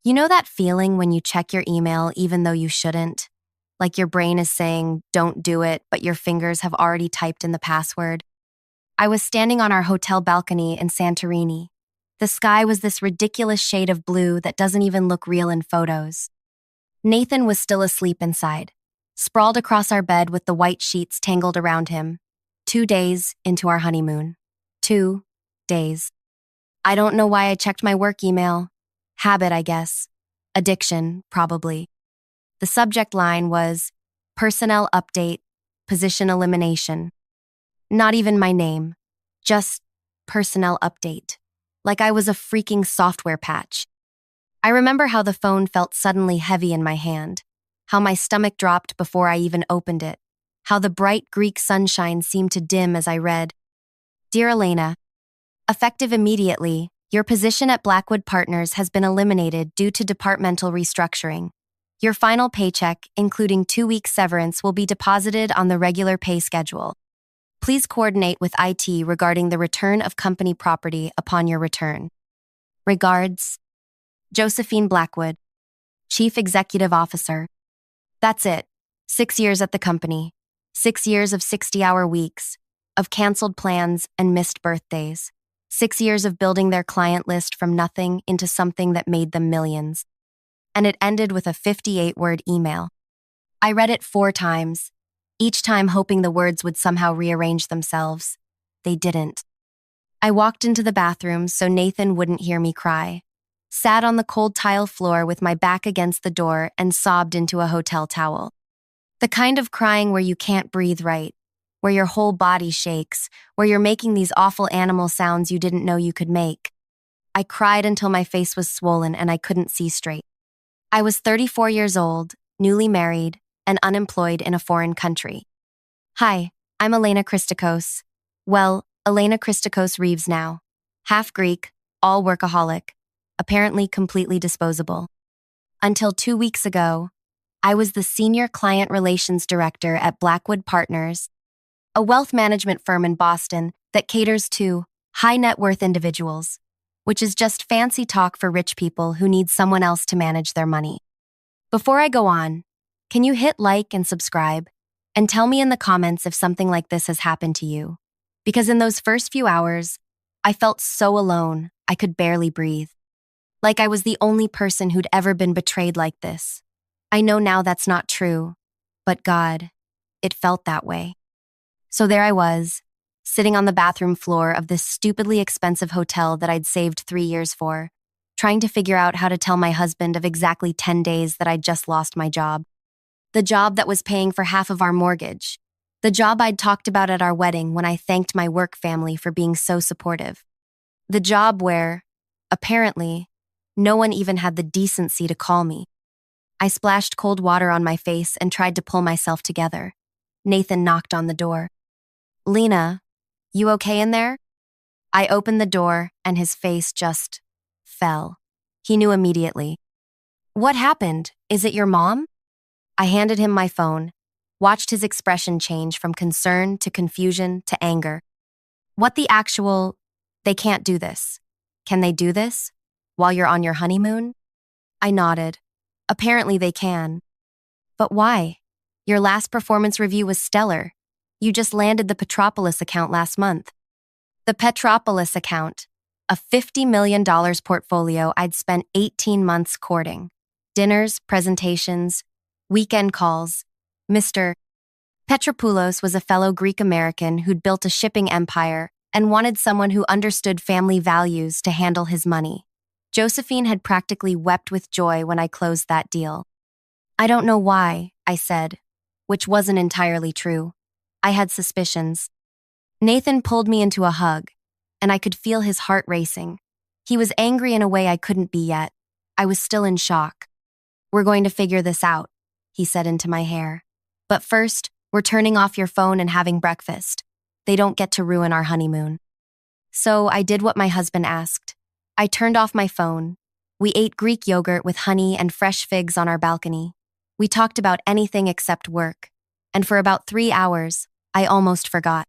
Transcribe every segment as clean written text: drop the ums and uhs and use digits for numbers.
You know that feeling when you check your email even though you shouldn't? Like your brain is saying, don't do it, but your fingers have already typed in the password. I was standing on our hotel balcony in Santorini. The sky was this ridiculous shade of blue that doesn't even look real in photos. Nathan was still asleep inside, sprawled across our bed with the white sheets tangled around him. 2 days into our honeymoon. 2 days. I don't know why I checked my work email. Habit, I guess. Addiction, probably. The subject line was personnel update, position elimination. Not even my name, just personnel update. Like I was a freaking software patch. I remember how the phone felt suddenly heavy in my hand, how my stomach dropped before I even opened it, how the bright Greek sunshine seemed to dim as I read, Dear Elena, effective immediately, your position at Blackwood Partners has been eliminated due to departmental restructuring. Your final paycheck, including 2 weeks severance, will be deposited on the regular pay schedule. Please coordinate with IT regarding the return of company property upon your return. Regards, Josephine Blackwood, Chief Executive Officer. That's it. 6 years at the company. 6 years of 60-hour weeks, of canceled plans and missed birthdays. 6 years of building their client list from nothing into something that made them millions. And it ended with a 58-word email. I read it 4 times, each time hoping the words would somehow rearrange themselves. They didn't. I walked into the bathroom so Nathan wouldn't hear me cry, sat on the cold tile floor with my back against the door and sobbed into a hotel towel. The kind of crying where you can't breathe right, where your whole body shakes, where you're making these awful animal sounds you didn't know you could make. I cried until my face was swollen and I couldn't see straight. I was 34 years old, newly married, and unemployed in a foreign country. Hi, I'm Elena Christakos. Well, Elena Christakos Reeves now. Half Greek, all workaholic, apparently completely disposable. Until 2 weeks ago, I was the Senior Client Relations Director at Blackwood Partners, a wealth management firm in Boston that caters to high net worth individuals, which is just fancy talk for rich people who need someone else to manage their money. Before I go on, can you hit like and subscribe and tell me in the comments if something like this has happened to you? Because in those first few hours, I felt so alone, I could barely breathe. Like I was the only person who'd ever been betrayed like this. I know now that's not true, but God, it felt that way. So there I was, sitting on the bathroom floor of this stupidly expensive hotel that I'd saved 3 years for, trying to figure out how to tell my husband of exactly 10 days that I'd just lost my job. The job that was paying for half of our mortgage. The job I'd talked about at our wedding when I thanked my work family for being so supportive. The job where, apparently, no one even had the decency to call me. I splashed cold water on my face and tried to pull myself together. Nathan knocked on the door. Lena, you okay in there? I opened the door and his face just fell. He knew immediately. What happened? Is it your mom? I handed him my phone, watched his expression change from concern to confusion to anger. What the actual, they can't do this. Can they do this? While you're on your honeymoon? I nodded. Apparently they can. But why? Your last performance review was stellar. You just landed the Petropolis account last month. The Petropolis account, a $50 million portfolio I'd spent 18 months courting. Dinners, presentations, weekend calls. Mr. Petropoulos was a fellow Greek-American who'd built a shipping empire and wanted someone who understood family values to handle his money. Josephine had practically wept with joy when I closed that deal. I don't know why, I said, which wasn't entirely true. I had suspicions. Nathan pulled me into a hug, and I could feel his heart racing. He was angry in a way I couldn't be yet. I was still in shock. We're going to figure this out, he said into my hair. But first, we're turning off your phone and having breakfast. They don't get to ruin our honeymoon. So I did what my husband asked. I turned off my phone. We ate Greek yogurt with honey and fresh figs on our balcony. We talked about anything except work. And for about 3 hours, I almost forgot.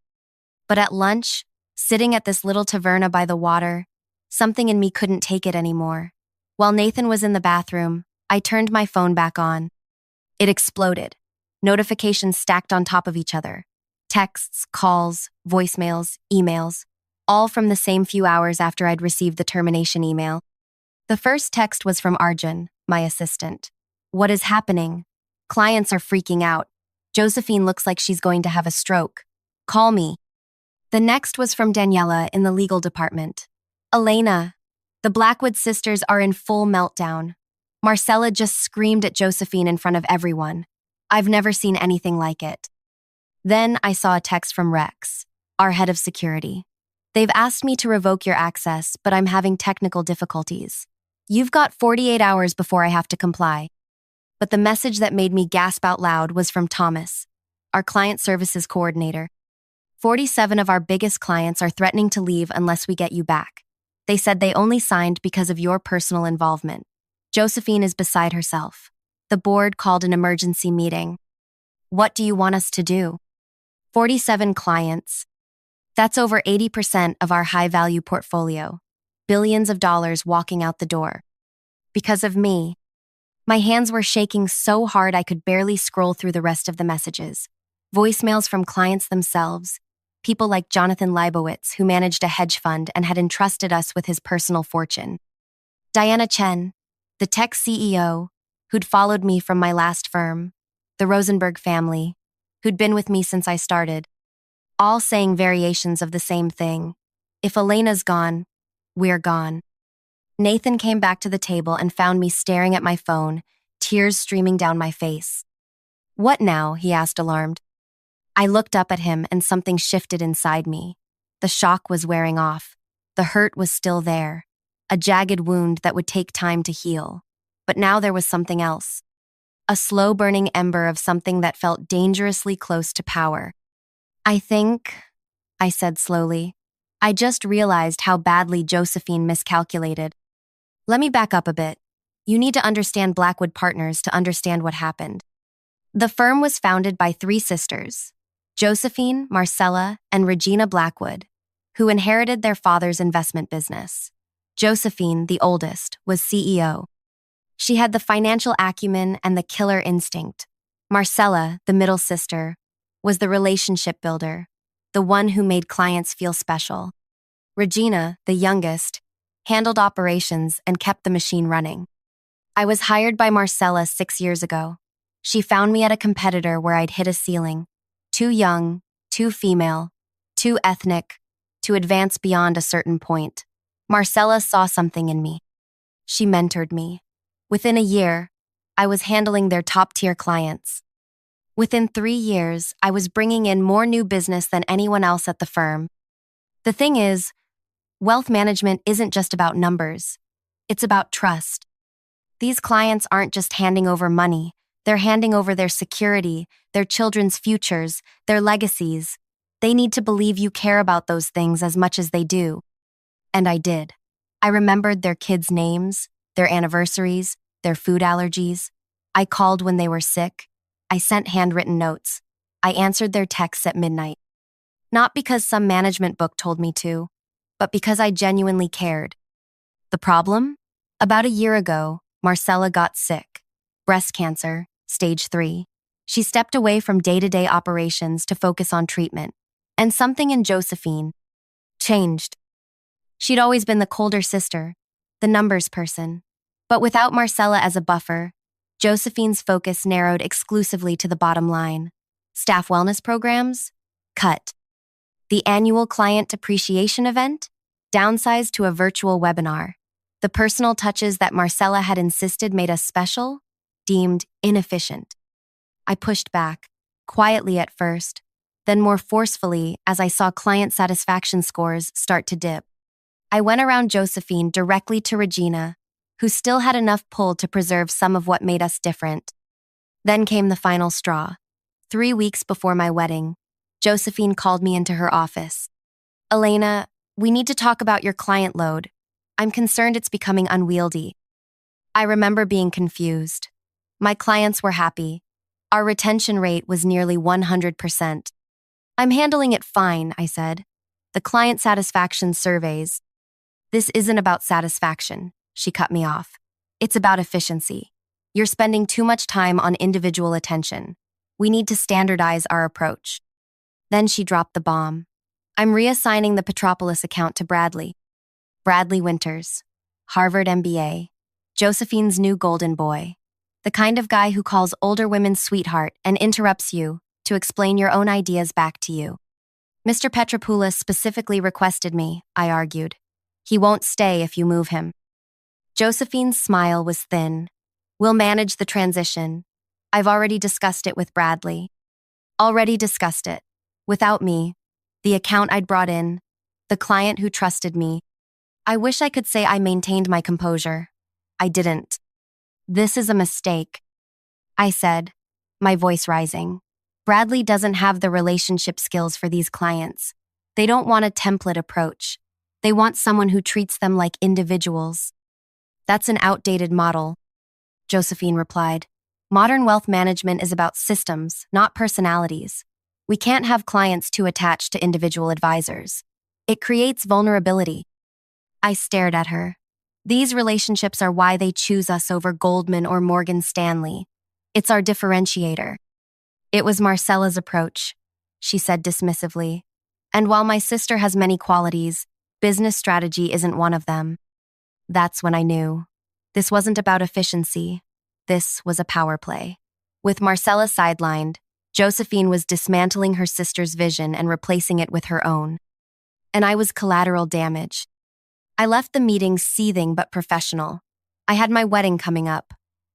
But at lunch, sitting at this little taverna by the water, something in me couldn't take it anymore. While Nathan was in the bathroom, I turned my phone back on. It exploded. Notifications stacked on top of each other. Texts, calls, voicemails, emails, all from the same few hours after I'd received the termination email. The first text was from Arjun, my assistant. "What is happening? Clients are freaking out. Josephine looks like she's going to have a stroke. Call me." The next was from Daniela in the legal department. "Elena, the Blackwood sisters are in full meltdown. Marcella just screamed at Josephine in front of everyone. I've never seen anything like it." Then I saw a text from Rex, our head of security. "They've asked me to revoke your access, but I'm having technical difficulties. You've got 48 hours before I have to comply." But the message that made me gasp out loud was from Thomas, our client services coordinator. 47 of our biggest clients are threatening to leave unless we get you back. They said they only signed because of your personal involvement. Josephine is beside herself. The board called an emergency meeting. What do you want us to do? 47 clients. That's over 80% of our high-value portfolio. Billions of dollars walking out the door. Because of me. My hands were shaking so hard I could barely scroll through the rest of the messages. Voicemails from clients themselves. People like Jonathan Leibowitz, who managed a hedge fund and had entrusted us with his personal fortune. Diana Chen, the tech CEO, who'd followed me from my last firm. The Rosenberg family, who'd been with me since I started. All saying variations of the same thing. If Elena's gone, we're gone. Nathan came back to the table and found me staring at my phone, tears streaming down my face. "What now?" he asked, alarmed. I looked up at him and something shifted inside me. The shock was wearing off. The hurt was still there. A jagged wound that would take time to heal. But now there was something else. A slow-burning ember of something that felt dangerously close to power. "I think," I said slowly, "I just realized how badly Josephine miscalculated. Let me back up a bit. You need to understand Blackwood Partners to understand what happened. The firm was founded by 3 sisters, Josephine, Marcella, and Regina Blackwood, who inherited their father's investment business. Josephine, the oldest, was CEO. She had the financial acumen and the killer instinct. Marcella, the middle sister, was the relationship builder, the one who made clients feel special. Regina, the youngest, handled operations and kept the machine running. I was hired by Marcella 6 years ago. She found me at a competitor where I'd hit a ceiling. Too young, too female, too ethnic, to advance beyond a certain point. Marcella saw something in me. She mentored me. Within a year, I was handling their top-tier clients. Within 3 years, I was bringing in more new business than anyone else at the firm. The thing is, wealth management isn't just about numbers. It's about trust. These clients aren't just handing over money. They're handing over their security, their children's futures, their legacies. They need to believe you care about those things as much as they do. And I did. I remembered their kids' names, their anniversaries, their food allergies. I called when they were sick. I sent handwritten notes. I answered their texts at midnight. Not because some management book told me to, but because I genuinely cared. The problem? About a year ago, Marcella got sick. Breast cancer, stage 3. She stepped away from day-to-day operations to focus on treatment. And something in Josephine changed. She'd always been the colder sister, the numbers person. But without Marcella as a buffer, Josephine's focus narrowed exclusively to the bottom line. Staff wellness programs? Cut. The annual client appreciation event? Downsized to a virtual webinar. The personal touches that Marcella had insisted made us special? Deemed inefficient. I pushed back, quietly at first, then more forcefully as I saw client satisfaction scores start to dip. I went around Josephine directly to Regina, who still had enough pull to preserve some of what made us different. Then came the final straw. 3 weeks before my wedding, Josephine called me into her office. "Elena, we need to talk about your client load. I'm concerned it's becoming unwieldy." I remember being confused. My clients were happy. Our retention rate was nearly 100%. "I'm handling it fine," I said. "The client satisfaction surveys." "This isn't about satisfaction," she cut me off. It's about efficiency. You're spending too much time on individual attention. We need to standardize our approach. Then she dropped the bomb. I'm reassigning the Petropolis account to Bradley. Bradley Winters, Harvard MBA, Josephine's new golden boy. The kind of guy who calls older women sweetheart and interrupts you to explain your own ideas back to you. Mr. Petropoulos specifically requested me, I argued. He won't stay if you move him. Josephine's smile was thin. We'll manage the transition. I've already discussed it with Bradley. Already discussed it. Without me, the account I'd brought in, the client who trusted me. I wish I could say I maintained my composure. I didn't. This is a mistake, I said, my voice rising. Bradley doesn't have the relationship skills for these clients. They don't want a template approach. They want someone who treats them like individuals. That's an outdated model, Josephine replied. Modern wealth management is about systems, not personalities. We can't have clients too attached to individual advisors. It creates vulnerability. I stared at her. These relationships are why they choose us over Goldman or Morgan Stanley. It's our differentiator. It was Marcella's approach, she said dismissively. And while my sister has many qualities, business strategy isn't one of them. That's when I knew. This wasn't about efficiency. This was a power play. With Marcella sidelined, Josephine was dismantling her sister's vision and replacing it with her own. And I was collateral damage. I left the meeting seething but professional. I had my wedding coming up,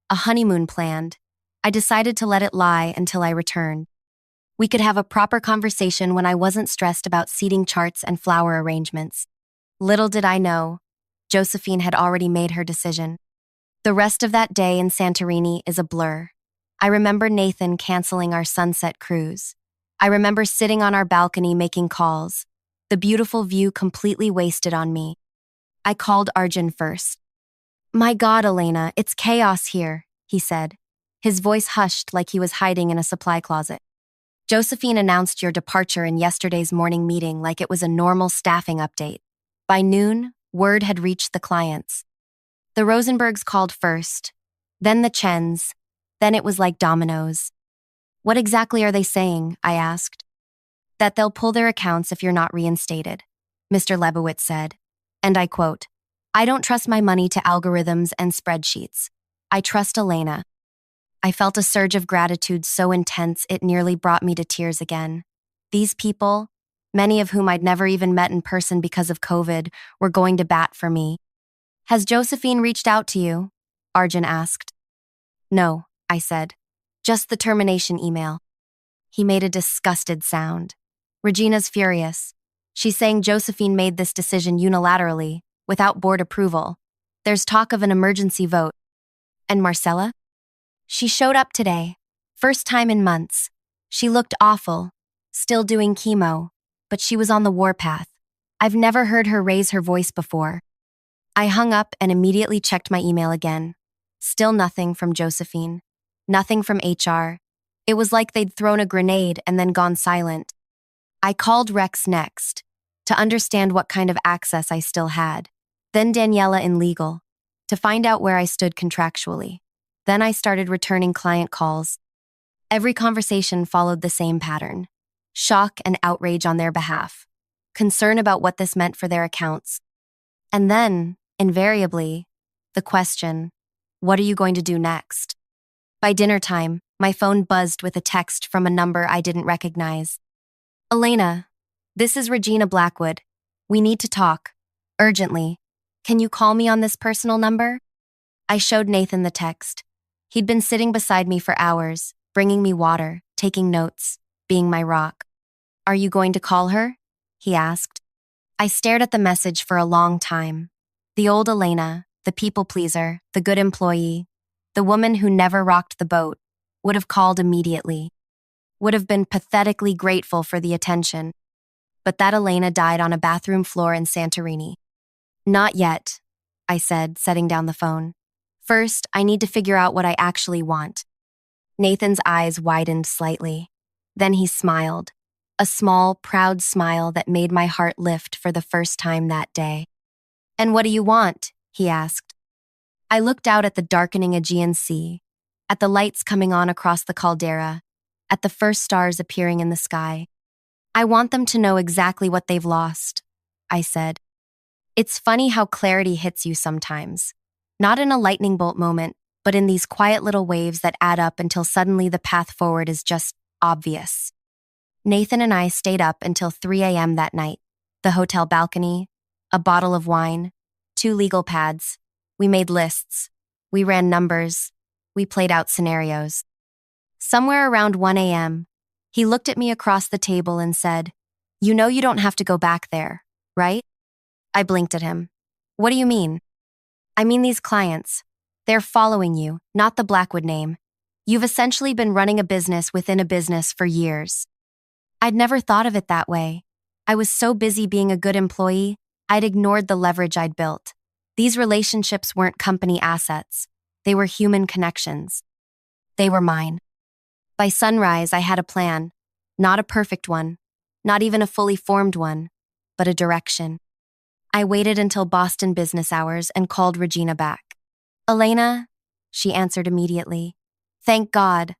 a honeymoon planned. I decided to let it lie until I returned. We could have a proper conversation when I wasn't stressed about seating charts and flower arrangements. Little did I know, Josephine had already made her decision. The rest of that day in Santorini is a blur. I remember Nathan canceling our sunset cruise. I remember sitting on our balcony making calls, the beautiful view completely wasted on me. I called Arjun first. My God, Elena, it's chaos here, he said. His voice hushed like he was hiding in a supply closet. Josephine announced your departure in yesterday's morning meeting like it was a normal staffing update. By noon, word had reached the clients. The Rosenbergs called first, then the Chens, then it was like dominoes. What exactly are they saying? I asked. That they'll pull their accounts if you're not reinstated, Mr. Lebowitz said. And I quote, I don't trust my money to algorithms and spreadsheets. I trust Elena. I felt a surge of gratitude so intense it nearly brought me to tears again. These people, many of whom I'd never even met in person because of COVID, were going to bat for me. Has Josephine reached out to you? Arjun asked. No, I said. Just the termination email. He made a disgusted sound. Regina's furious. She's saying Josephine made this decision unilaterally, without board approval. There's talk of an emergency vote. And Marcella? She showed up today. First time in months. She looked awful, still doing chemo, but she was on the warpath. I've never heard her raise her voice before. I hung up and immediately checked my email again. Still nothing from Josephine. Nothing from HR. It was like they'd thrown a grenade and then gone silent. I called Rex next, to understand what kind of access I still had. Then Daniela in legal, to find out where I stood contractually. Then I started returning client calls. Every conversation followed the same pattern. Shock and outrage on their behalf. Concern about what this meant for their accounts. And then, invariably, the question, what are you going to do next? By dinner time, my phone buzzed with a text from a number I didn't recognize. Elena, this is Regina Blackwood. We need to talk. Urgently. Can you call me on this personal number? I showed Nathan the text. He'd been sitting beside me for hours, bringing me water, taking notes, being my rock. Are you going to call her? He asked. I stared at the message for a long time. The old Elena, the people pleaser, the good employee, the woman who never rocked the boat, would have called immediately. Would have been pathetically grateful for the attention. But that Elena died on a bathroom floor in Santorini. Not yet, I said, setting down the phone. First, I need to figure out what I actually want. Nathan's eyes widened slightly. Then he smiled. A small, proud smile that made my heart lift for the first time that day. And what do you want? He asked. I looked out at the darkening Aegean Sea, at the lights coming on across the caldera, at the first stars appearing in the sky. I want them to know exactly what they've lost, I said. It's funny how clarity hits you sometimes. Not in a lightning bolt moment, but in these quiet little waves that add up until suddenly the path forward is just obvious. Nathan and I stayed up until 3 a.m. that night. The hotel balcony, a bottle of wine, 2 legal pads. We made lists. We ran numbers. We played out scenarios. Somewhere around 1 a.m., he looked at me across the table and said, "You know you don't have to go back there, right?" I blinked at him. "What do you mean?" "I mean these clients. They're following you, not the Blackwood name. You've essentially been running a business within a business for years." I'd never thought of it that way. I was so busy being a good employee, I'd ignored the leverage I'd built. These relationships weren't company assets. They were human connections. They were mine. By sunrise, I had a plan. Not a perfect one, not even a fully formed one, but a direction. I waited until Boston business hours and called Regina back. "Elena," she answered immediately. "Thank God.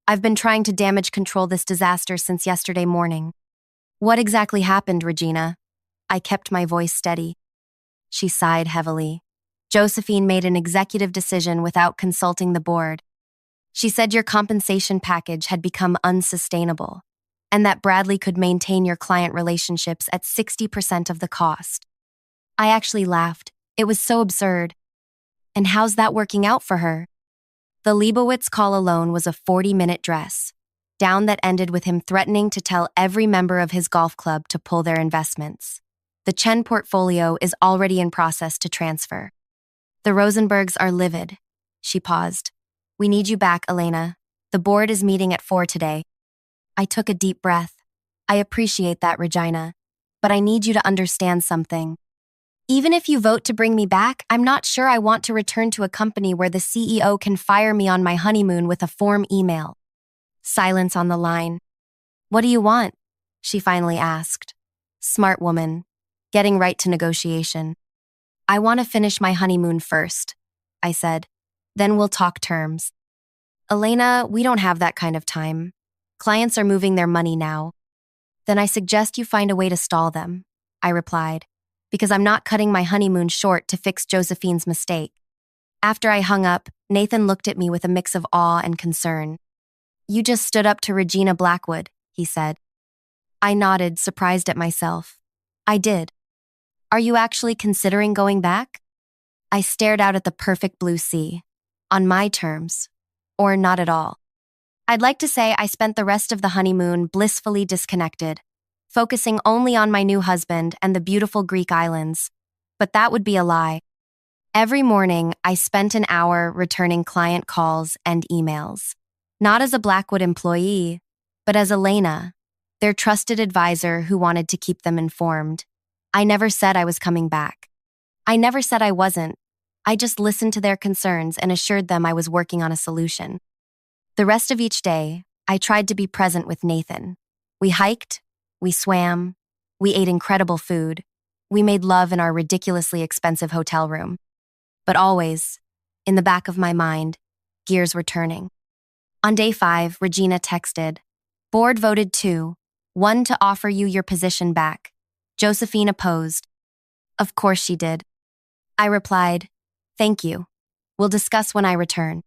I've been trying to damage control this disaster since yesterday morning." "What exactly happened, Regina?" I kept my voice steady. She sighed heavily. "Josephine made an executive decision without consulting the board. She said your compensation package had become unsustainable, and that Bradley could maintain your client relationships at 60% of the cost." I actually laughed. It was so absurd. "And how's that working out for her?" The Leibowitz call alone was a 40-minute dress, down that ended with him threatening to tell every member of his golf club to pull their investments. The Chen portfolio is already in process to transfer. "The Rosenbergs are livid." She paused. "We need you back, Elena. The board is meeting at 4 today." I took a deep breath. "I appreciate that, Regina, but I need you to understand something. Even if you vote to bring me back, I'm not sure I want to return to a company where the CEO can fire me on my honeymoon with a form email." Silence on the line. "What do you want?" she finally asked. Smart woman, getting right to negotiation. "I want to finish my honeymoon first," I said. "Then we'll talk terms." "Elena, we don't have that kind of time. Clients are moving their money now." "Then I suggest you find a way to stall them," I replied, "because I'm not cutting my honeymoon short to fix Josephine's mistake." After I hung up, Nathan looked at me with a mix of awe and concern. "You just stood up to Regina Blackwood," he said. I nodded, surprised at myself. "I did." "Are you actually considering going back?" I stared out at the perfect blue sea. On my terms. Or not at all. I'd like to say I spent the rest of the honeymoon blissfully disconnected, focusing only on my new husband and the beautiful Greek islands. But that would be a lie. Every morning, I spent an hour returning client calls and emails. Not as a Blackwood employee, but as Elena, their trusted advisor who wanted to keep them informed. I never said I was coming back. I never said I wasn't. I just listened to their concerns and assured them I was working on a solution. The rest of each day, I tried to be present with Nathan. We hiked, we swam, we ate incredible food, we made love in our ridiculously expensive hotel room. But always, in the back of my mind, gears were turning. On day 5, Regina texted, "Board voted 2-1 to offer you your position back." Josephine opposed. Of course she did. I replied, "Thank you. We'll discuss when I return."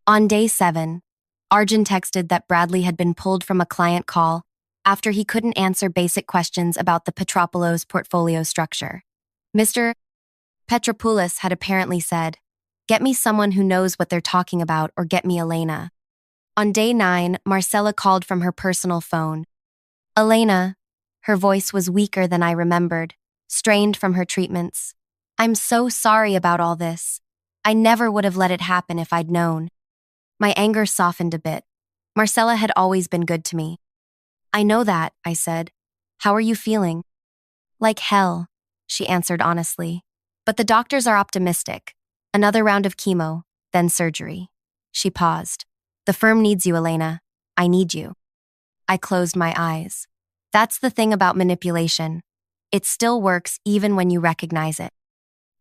On day 7, Arjun texted that Bradley had been pulled from a client call after he couldn't answer basic questions about the Petropoulos portfolio structure. Mr. Petropoulos had apparently said, "Get me someone who knows what they're talking about or get me Elena." On day 9, Marcella called from her personal phone. "Elena," her voice was weaker than I remembered, strained from her treatments. "I'm so sorry about all this. I never would have let it happen if I'd known." My anger softened a bit. Marcella had always been good to me. "I know that," I said. "How are you feeling?" "Like hell," she answered honestly. "But the doctors are optimistic. Another round of chemo, then surgery." She paused. "The firm needs you, Elena. I need you." I closed my eyes. That's the thing about manipulation. It still works even when you recognize it.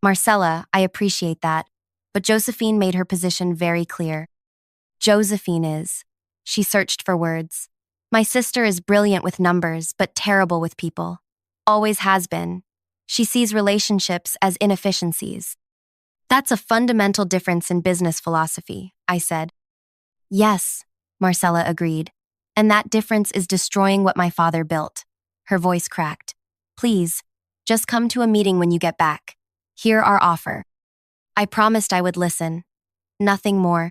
"Marcella, I appreciate that. but Josephine made her position very clear. Josephine is. She searched for words. My sister is brilliant with numbers, but terrible with people. Always has been. She sees relationships as inefficiencies. That's a fundamental difference in business philosophy, I said. Yes, Marcella agreed. And that difference is destroying what my father built. Her voice cracked. Please, just come to a meeting when you get back. Hear our offer. I promised I would listen. Nothing more.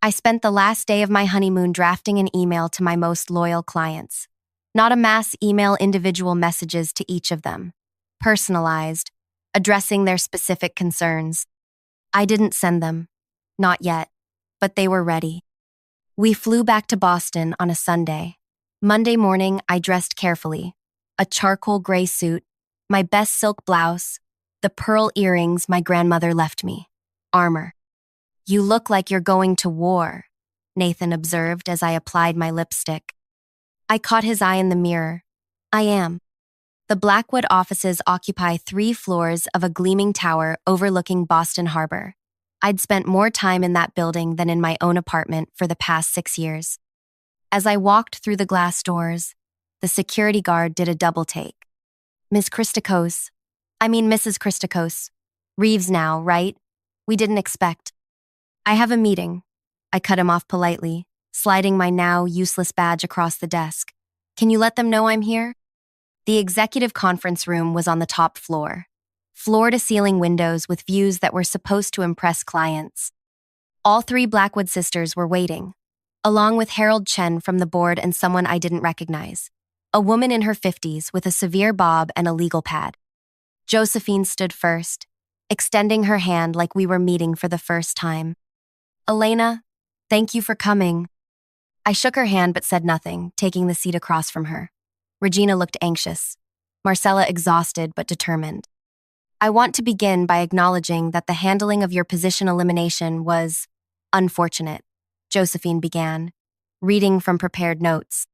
I spent the last day of my honeymoon drafting an email to my most loyal clients. Not a mass email, individual messages to each of them. Personalized, addressing their specific concerns. I didn't send them. Not yet. But they were ready. We flew back to Boston on a Sunday. Monday morning, I dressed carefully. A charcoal gray suit, my best silk blouse, the pearl earrings my grandmother left me. Armor. You look like you're going to war, Nathan observed as I applied my lipstick. I caught his eye in the mirror. I am. The Blackwood offices occupy 3 floors of a gleaming tower overlooking Boston Harbor. I'd spent more time in that building than in my own apartment for the past 6 years. As I walked through the glass doors, the security guard did a double take. Mrs. Christakos. Reeves now, right? We didn't expect. I have a meeting. I cut him off politely, sliding my now useless badge across the desk. Can you let them know I'm here? The executive conference room was on the top floor. Floor-to-ceiling windows with views that were supposed to impress clients. All 3 Blackwood sisters were waiting, along with Harold Chen from the board and someone I didn't recognize. A woman in her 50s with a severe bob and a legal pad. Josephine stood first, extending her hand like we were meeting for the first time. Elena, thank you for coming. I shook her hand but said nothing, taking the seat across from her. Regina looked anxious. Marcella exhausted but determined. I want to begin by acknowledging that the handling of your position elimination was unfortunate, Josephine began, reading from prepared notes.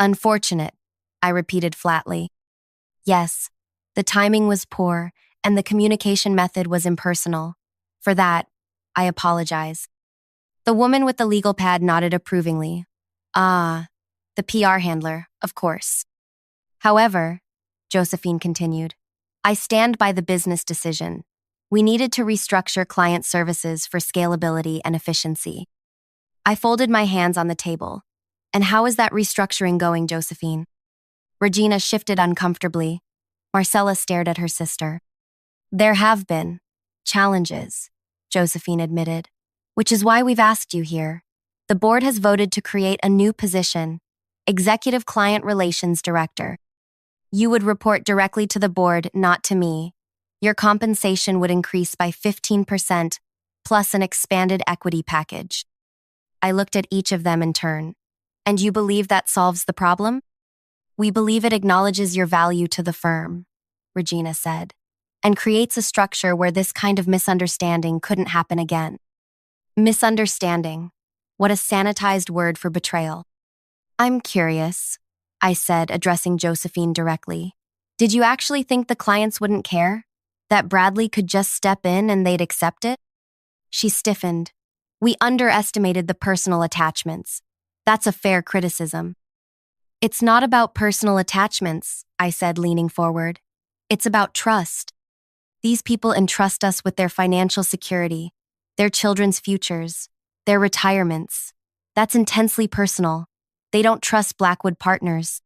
Unfortunate, I repeated flatly. Yes, the timing was poor and the communication method was impersonal. For that, I apologize. The woman with the legal pad nodded approvingly. Ah, the PR handler, of course. However, Josephine continued, I stand by the business decision. We needed to restructure client services for scalability and efficiency. I folded my hands on the table. And how is that restructuring going, Josephine? Regina shifted uncomfortably. Marcella stared at her sister. There have been challenges, Josephine admitted, which is why we've asked you here. The board has voted to create a new position, Executive Client Relations Director. You would report directly to the board, not to me. Your compensation would increase by 15%, plus an expanded equity package. I looked at each of them in turn. And you believe that solves the problem? We believe it acknowledges your value to the firm, Regina said, and creates a structure where this kind of misunderstanding couldn't happen again. Misunderstanding. What a sanitized word for betrayal. I'm curious, I said, addressing Josephine directly. Did you actually think the clients wouldn't care? That Bradley could just step in and they'd accept it? She stiffened. We underestimated the personal attachments. That's a fair criticism. It's not about personal attachments, I said, leaning forward. It's about trust. These people entrust us with their financial security, their children's futures, their retirements. That's intensely personal. They don't trust Blackwood Partners.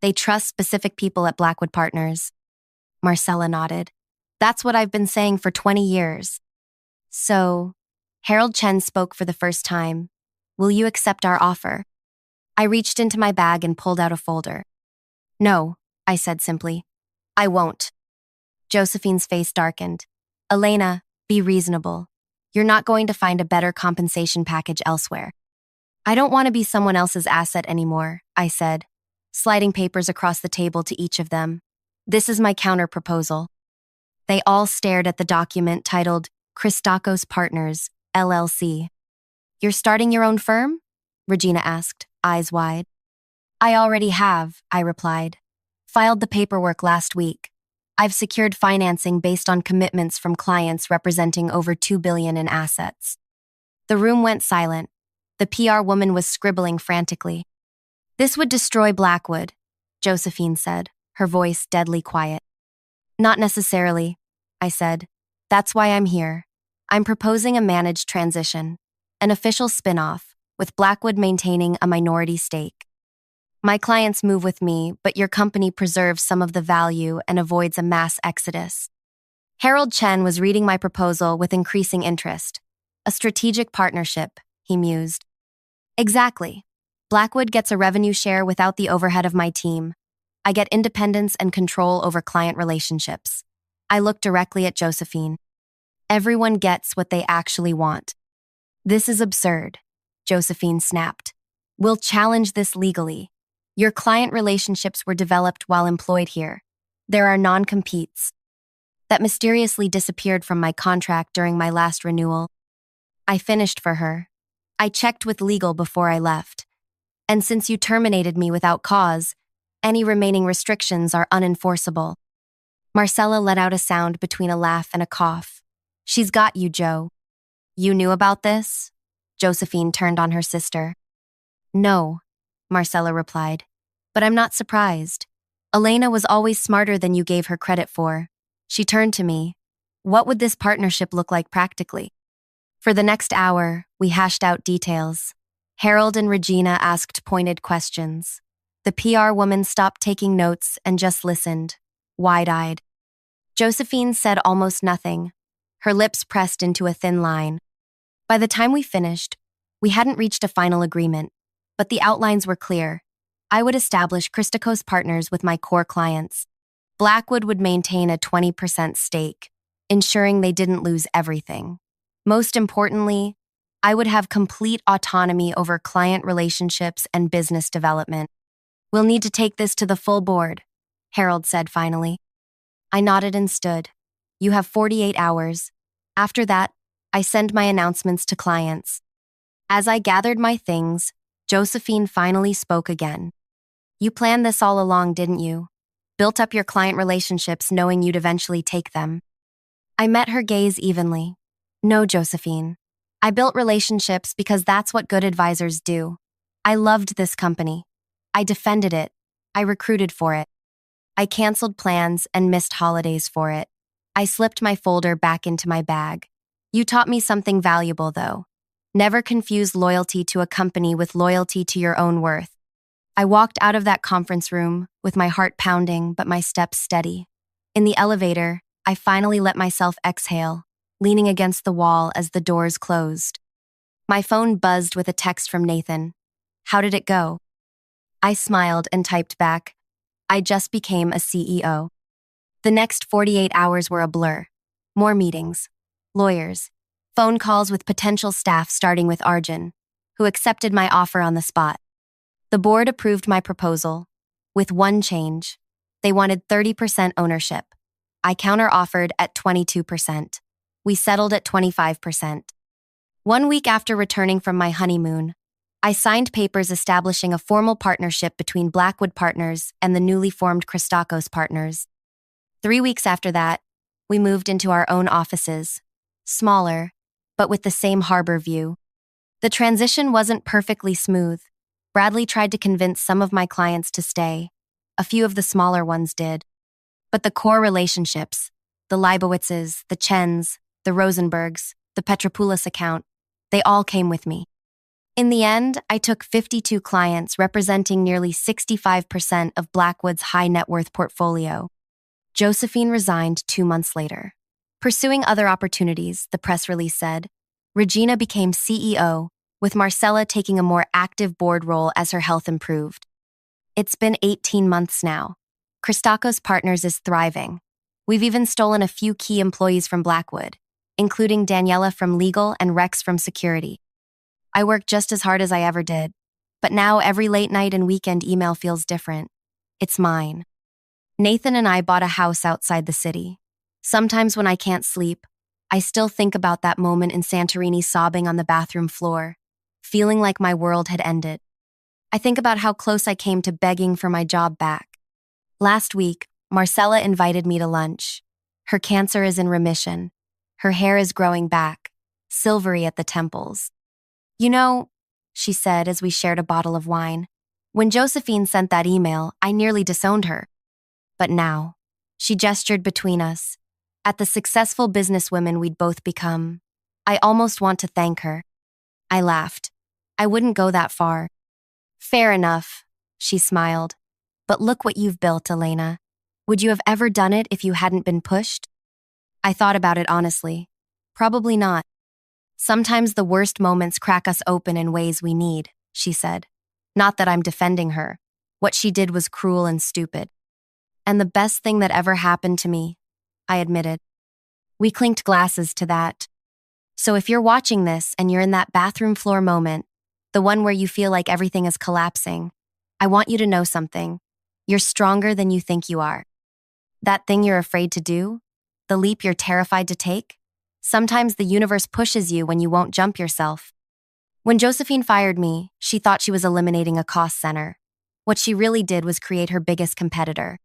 They trust specific people at Blackwood Partners. Marcella nodded. That's what I've been saying for 20 years. So, Harold Chen spoke for the first time. Will you accept our offer? I reached into my bag and pulled out a folder. No, I said simply. I won't. Josephine's face darkened. Elena, be reasonable. You're not going to find a better compensation package elsewhere. I don't want to be someone else's asset anymore, I said, sliding papers across the table to each of them. This is my counter-proposal. They all stared at the document titled Christakos Partners, LLC. You're starting your own firm? Regina asked, eyes wide. I already have, I replied. Filed the paperwork last week. I've secured financing based on commitments from clients representing over $2 billion in assets. The room went silent. The PR woman was scribbling frantically. This would destroy Blackwood, Josephine said, her voice deadly quiet. Not necessarily, I said. That's why I'm here. I'm proposing a managed transition, an official spin-off, with Blackwood maintaining a minority stake. My clients move with me, but your company preserves some of the value and avoids a mass exodus. Harold Chen was reading my proposal with increasing interest. A strategic partnership, he mused. Exactly. Blackwood gets a revenue share without the overhead of my team. I get independence and control over client relationships. I looked directly at Josephine. Everyone gets what they actually want. This is absurd, Josephine snapped. We'll challenge this legally. Your client relationships were developed while employed here. There are non-competes. That mysteriously disappeared from my contract during my last renewal. I finished for her. I checked with legal before I left. And since you terminated me without cause, any remaining restrictions are unenforceable. Marcella let out a sound between a laugh and a cough. She's got you, Joe. You knew about this? Josephine turned on her sister. No, Marcella replied. But I'm not surprised. Elena was always smarter than you gave her credit for. She turned to me. What would this partnership look like practically? For the next hour, we hashed out details. Harold and Regina asked pointed questions. The PR woman stopped taking notes and just listened, wide-eyed. Josephine said almost nothing, her lips pressed into a thin line. By the time we finished, we hadn't reached a final agreement, but the outlines were clear. I would establish Christakos Partners with my core clients. Blackwood would maintain a 20% stake, ensuring they didn't lose everything. Most importantly, I would have complete autonomy over client relationships and business development. We'll need to take this to the full board, Harold said finally. I nodded and stood. You have 48 hours. After that, I send my announcements to clients. As I gathered my things, Josephine finally spoke again. You planned this all along, didn't you? Built up your client relationships knowing you'd eventually take them. I met her gaze evenly. No, Josephine. I built relationships because that's what good advisors do. I loved this company. I defended it. I recruited for it. I canceled plans and missed holidays for it. I slipped my folder back into my bag. You taught me something valuable, though. Never confuse loyalty to a company with loyalty to your own worth. I walked out of that conference room with my heart pounding but my steps steady. In the elevator, I finally let myself exhale, leaning against the wall as the doors closed. My phone buzzed with a text from Nathan. How did it go? I smiled and typed back, I just became a CEO. The next 48 hours were a blur. More meetings, lawyers, phone calls with potential staff starting with Arjun, who accepted my offer on the spot. The board approved my proposal, with one change. They wanted 30% ownership. I counter-offered at 22%. We settled at 25%. 1 week after returning from my honeymoon, I signed papers establishing a formal partnership between Blackwood Partners and the newly formed Christakos Partners. 3 weeks after that, we moved into our own offices, smaller, but with the same harbor view. The transition wasn't perfectly smooth. Bradley tried to convince some of my clients to stay. A few of the smaller ones did. But the core relationships, the Leibowitzes, the Chens, the Rosenbergs, the Petropoulos account, they all came with me. In the end, I took 52 clients representing nearly 65% of Blackwood's high net worth portfolio. Josephine resigned 2 months later. Pursuing other opportunities, the press release said, Regina became CEO, with Marcella taking a more active board role as her health improved. It's been 18 months now. Christakos Partners is thriving. We've even stolen a few key employees from Blackwood, including Daniela from legal and Rex from security. I work just as hard as I ever did, but now every late night and weekend email feels different. It's mine. Nathan and I bought a house outside the city. Sometimes when I can't sleep, I still think about that moment in Santorini sobbing on the bathroom floor, feeling like my world had ended. I think about how close I came to begging for my job back. Last week, Marcella invited me to lunch. Her cancer is in remission. Her hair is growing back, silvery at the temples. You know, she said as we shared a bottle of wine, when Josephine sent that email, I nearly disowned her. But now, she gestured between us. At the successful businesswomen we'd both become, I almost want to thank her. I laughed. I wouldn't go that far. Fair enough, she smiled. But look what you've built, Elena. Would you have ever done it if you hadn't been pushed? I thought about it honestly. Probably not. Sometimes the worst moments crack us open in ways we need, she said. Not that I'm defending her. What she did was cruel and stupid. And the best thing that ever happened to me, I admitted. We clinked glasses to that. So if you're watching this and you're in that bathroom floor moment, the one where you feel like everything is collapsing, I want you to know something. You're stronger than you think you are. That thing you're afraid to do, the leap you're terrified to take, sometimes the universe pushes you when you won't jump yourself. When Josephine fired me, she thought she was eliminating a cost center. What she really did was create her biggest competitor.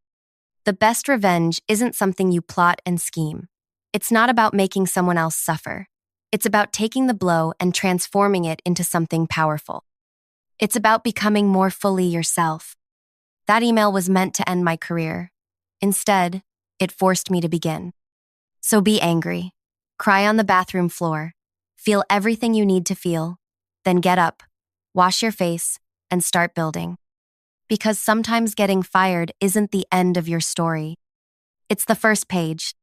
The best revenge isn't something you plot and scheme. It's not about making someone else suffer. It's about taking the blow and transforming it into something powerful. It's about becoming more fully yourself. That email was meant to end my career. Instead, it forced me to begin. So be angry. Cry on the bathroom floor. Feel everything you need to feel. Then get up, wash your face, and start building. Because sometimes getting fired isn't the end of your story. It's the first page,